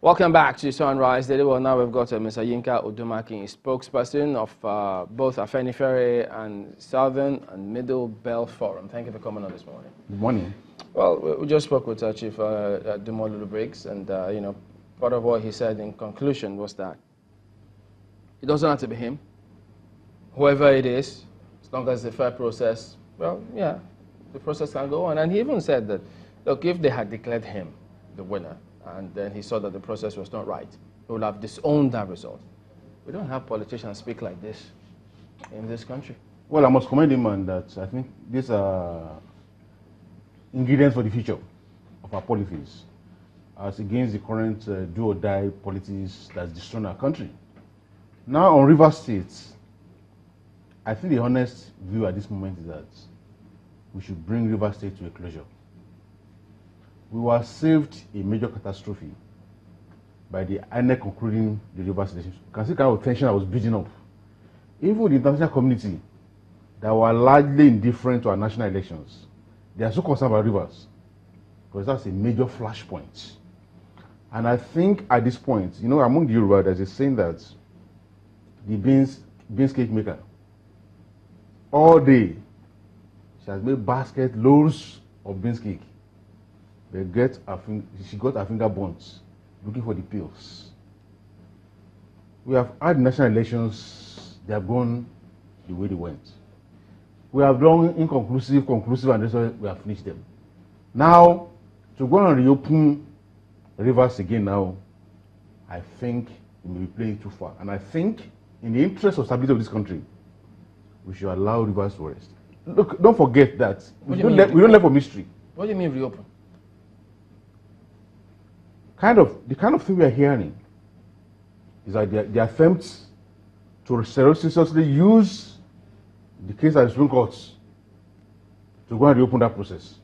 Welcome back to Sunrise Daily. Well, now we've got Mr. Yinka Odumakin, spokesperson of both Afenifere and Southern and Middle Belt Forum. Thank you for coming on this morning. Good morning. Well, we just spoke with Chief Dumolulu Briggs, and part of what he said in conclusion was that it doesn't have to be him. Whoever it is, as long as it's a fair process, well, yeah, the process can go on. And he even said that, look, if they had declared him the winner, and then he saw that the process was not right, he would have disowned that result. We don't have politicians speak like this in this country. Well, I must commend him on that. I think these are ingredients for the future of our politics, as against the current do-or-die politics that's destroying our country. Now, on Rivers State, I think the honest view at this moment is that we should bring Rivers State to a closure. We were saved a major catastrophe by the INEC concluding the Rivers elections. You can see the kind of tension that was building up. Even the international community that were largely indifferent to our national elections, they are so concerned about Rivers because that's a major flashpoint. And I think at this point, among the Yoruba, there's a saying that the beans cake maker, all day, she has made basket loads of beans cake. She got her finger burnt looking for the pills. We have had national elections, they have gone the way they went. We have done inconclusive, conclusive, and that's why we have finished them. Now, to go and reopen Rivers again now, I think we may be playing too far. And I think, in the interest of stability of this country, we should allow Rivers to rest. Look, don't forget that. We don't live for mystery. What do you mean reopen? The kind of thing we are hearing is that the attempt to seriously use the case at the Supreme Court to go and reopen that process.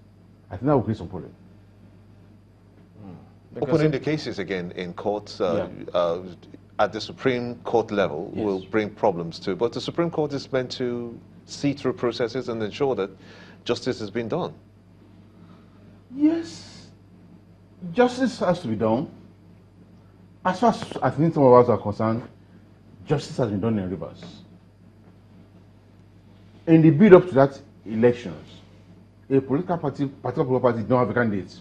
I think that will create some problem. Opening the cases again in courts at the Supreme Court level will bring problems too. But the Supreme Court is meant to see through processes and ensure that justice has been done. Yes. Justice has to be done. As far as I think some of us are concerned, justice has been done in Rivers. In the build up to that elections, a particular party don't have a candidate.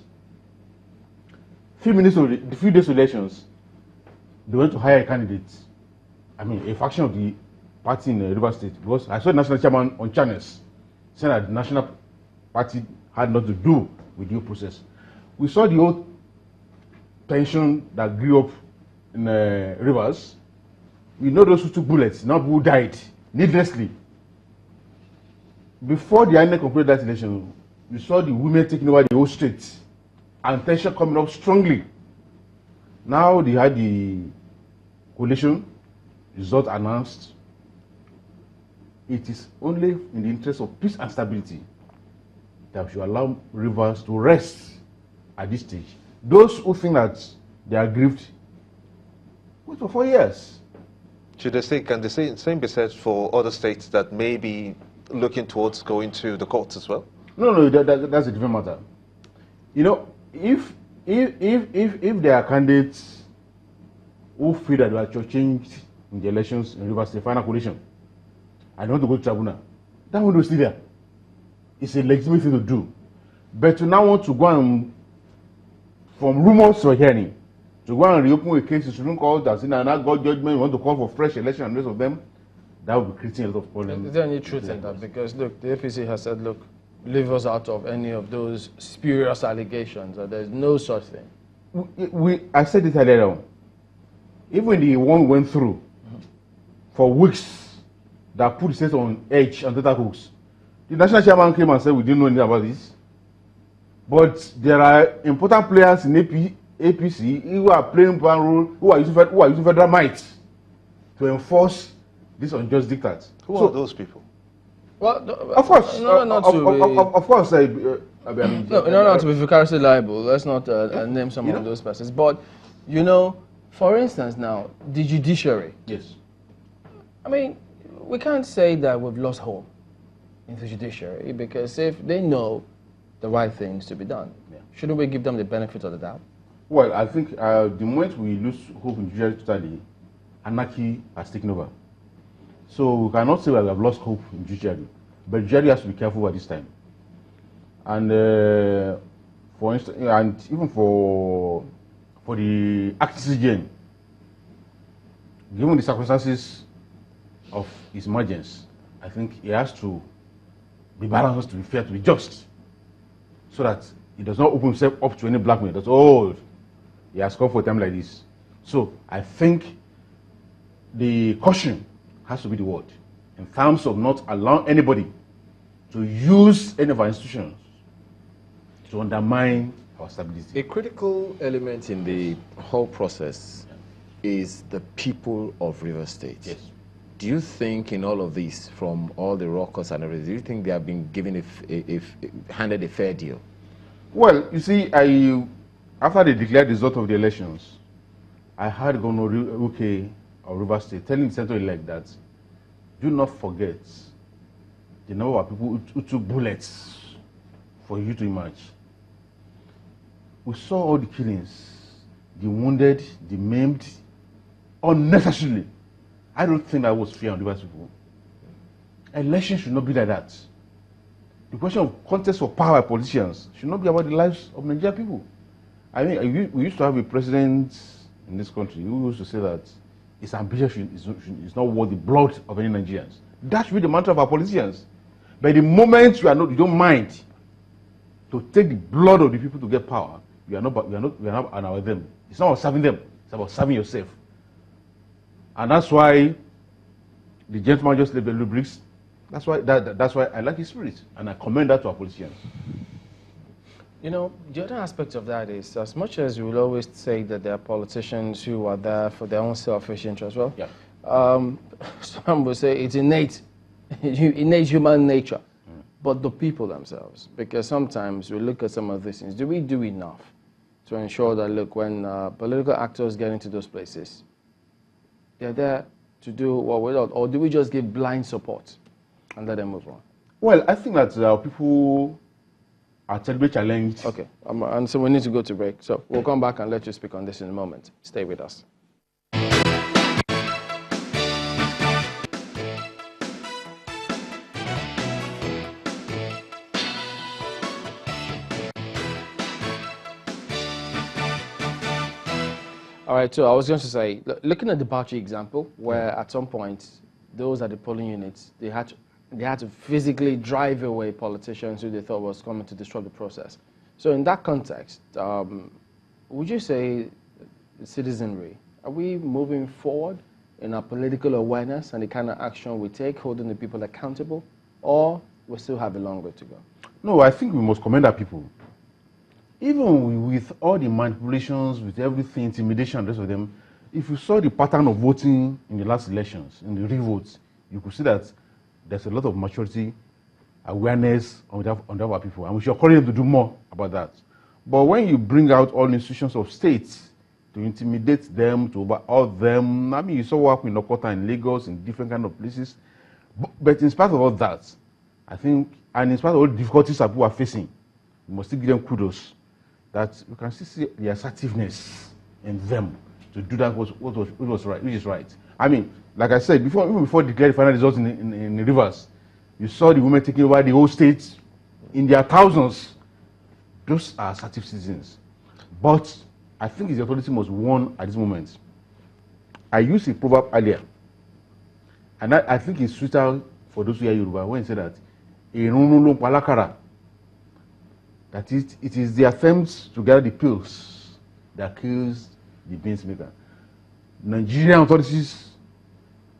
Few days to elections, they went to hire a candidate. A faction of the party in Rivers State, because I saw the national chairman on channels saying that the national party had nothing to do with due process. We saw the old tension that grew up in Rivers. We know those who took bullets, not who died needlessly. Before the INEC concluded that election, we saw the women taking over the whole state and tension coming up strongly. Now they had the coalition result announced. It is only in the interest of peace and stability that we should allow Rivers to rest at this stage. Those who think that they are aggrieved, wait for 4 years. Can the same be said for other states that may be looking towards going to the courts as well? No, that's a different matter. If there are candidates who feel that they are changed in the elections in Rivers State, final coalition, and want to go to tribunal, that window is still there. It's a legitimate thing to do. But to now want to go and, from rumors to hearing, to go and reopen a case in Supreme Court that's in an God judgment, you want to call for fresh election and the rest of them, that will be creating a lot of problems. Is there any truth in that? Because look, the APC has said, look, leave us out of any of those spurious allegations, that there's no such thing. I said it earlier on. Even the one went through for weeks that put the state on edge and data hooks. The national chairman came and said we didn't know anything about this. But there are important players in APC who are playing one role, who are using federal might to enforce this unjust diktat. Who are those people? Well, of course, of course. Not to be vicariously liable. Let's not name some of those persons. But for instance, now the judiciary. Yes. We can't say that we've lost hope in the judiciary, because if they know the right things to be done, shouldn't we give them the benefit of the doubt? Well, I think the moment we lose hope in judiciary totally, anarchy has taken over. So we cannot say that we have lost hope in judiciary, but judiciary has to be careful at this time. And for instance, and even for the ACTCGN, given the circumstances of his emergence, I think he has to be balanced, to be fair, to be just, so that he does not open himself up to any blackmail. That's all. He has come for a time like this. So I think the caution has to be the word in terms of not allowing anybody to use any of our institutions to undermine our stability. A critical element in the whole process is the people of Rivers State. Yes. Do you think in all of this, from all the rockers and everything, do you think they have been given handed a fair deal? Well, you see, after they declared the result of the elections, I heard Governor Uke of Rivers State telling the senator-elect that do not forget the number of people who took bullets for you to emerge. We saw all the killings, the wounded, the maimed, unnecessarily. I don't think that was fair on Rivers people. Elections should not be like that. The question of contest for power by politicians should not be about the lives of Nigerian people. I mean, we used to have a president in this country who used to say that his ambition is not worth the blood of any Nigerians. That should be the mantra of our politicians. But the moment you don't mind to take the blood of the people to get power, we are not about them. It's not about serving them. It's about serving yourself. And that's why the gentleman just left the rubrics. That's why I like his spirit, and I commend that to our politicians. You know, the other aspect of that is, as much as we will always say that there are politicians who are there for their own selfish interest, well, yeah. Some will say it's innate human nature, but the people themselves, because sometimes we look at some of these things. Do we do enough to ensure that, look, when political actors get into those places, they're there to do what we don't, or do we just give blind support and let them move on? Well, I think that people are terribly challenged. Okay, and so we need to go to break. So we'll come back and let you speak on this in a moment. Stay with us. All right, so I was going to say, looking at the Bauchi example, where at some point, those at the polling units, they had to physically drive away politicians who they thought was coming to disrupt the process. So in that context, would you say citizenry, are we moving forward in our political awareness and the kind of action we take, holding the people accountable, or we still have a long way to go? No, I think we must commend our people. Even with all the manipulations, with everything, intimidation, and the rest of them, if you saw the pattern of voting in the last elections, in the re-votes, you could see that there's a lot of maturity, awareness on behalf of our people, and we should encourage them to do more about that. But when you bring out all institutions of states to intimidate them, to overawe them, I mean, you saw what happened in Okota, in Lagos, in different kind of places. But in spite of all that, I think, and in spite of all the difficulties that people are facing, we must still give them kudos that we can still see the assertiveness in them to do that which is right. I mean, like I said, even before declaring the final results in the Rivers, you saw the women taking over the whole state in their thousands. Those are assertive citizens. But I think the authority must warn at this moment. I used a proverb earlier, and I think it's sweeter for those who hear Yoruba when he said that that it is the attempts to gather the pills that kills the beans maker. Nigerian authorities,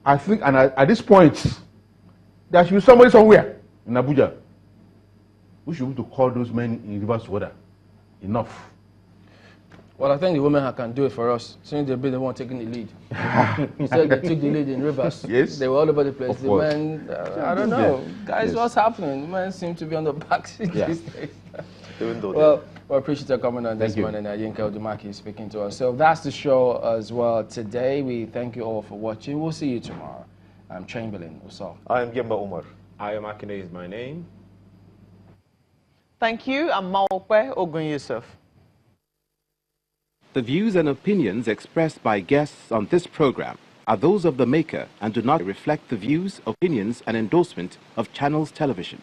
I think, and at this point, there should be somebody somewhere in Abuja who should be able to call those men in reverse order. Enough. Well, I think the women can do it for us, since they'll be the one taking the lead. You said they took the lead in Rivers. Yes. They were all over the place. The men, I don't know. Guys, yes. What's happening? The men seem to be on the back seat these days. Well, we appreciate your comment on this morning. Yinka Odumakin speaking to us. So that's the show as well today. We thank you all for watching. We'll see you tomorrow. I'm Chamberlain Uso. I am Gemba Umar. Odumakin is my name. Thank you. I'm Maokwe Ogun Yusuf. The views and opinions expressed by guests on this program are those of the maker and do not reflect the views, opinions, and endorsement of Channels Television.